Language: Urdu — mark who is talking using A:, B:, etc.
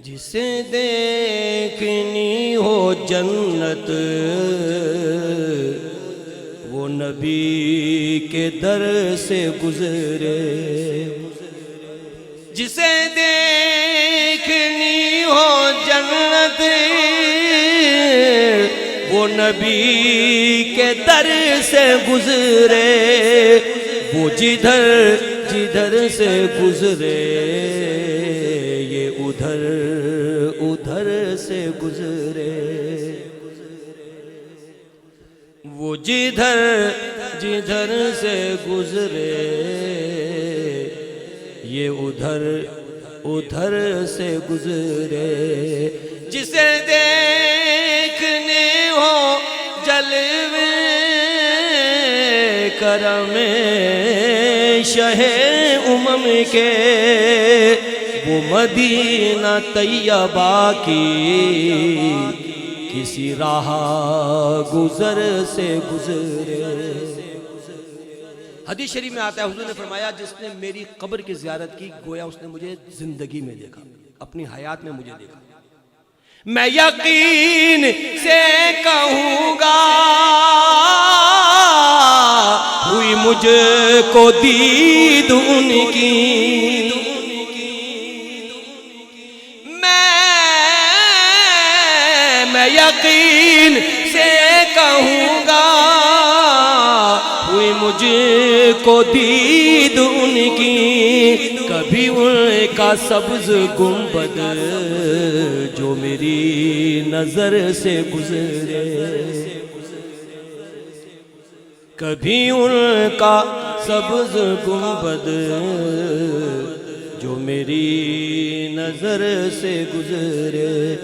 A: جسے دیکھنی ہو جنت وہ نبی کے در سے گزرے، جسے دیکھنی ہو جنت وہ نبی کے در سے گزرے، وہ جدھر جدھر سے گزرے یہ ادھر ادھر سے گزرے، وہ جدھر جدھر سے گزرے یہ ادھر ادھر سے گزرے، جسے دیکھنے ہو جلوے کرم شہ امم کے وہ مدینہ طیبہ کی کسی راہ گزر سے گزرے۔ حدیث شریف میں آتا ہے حضور نے فرمایا جس نے میری قبر کی زیارت کی گویا اس نے مجھے زندگی میں دیکھا، اپنی حیات میں مجھے دیکھا۔ میں یقین سے کہوں گا ہوئی مجھ کو دید ان کی، میں یقین سے کہوں گا ہوئی مجھ کو دید ان کی، کبھی ان کا سبز گنبد جو میری نظر سے گزرے، کبھی ان کا سبز گنبد جو میری نظر سے گزرے،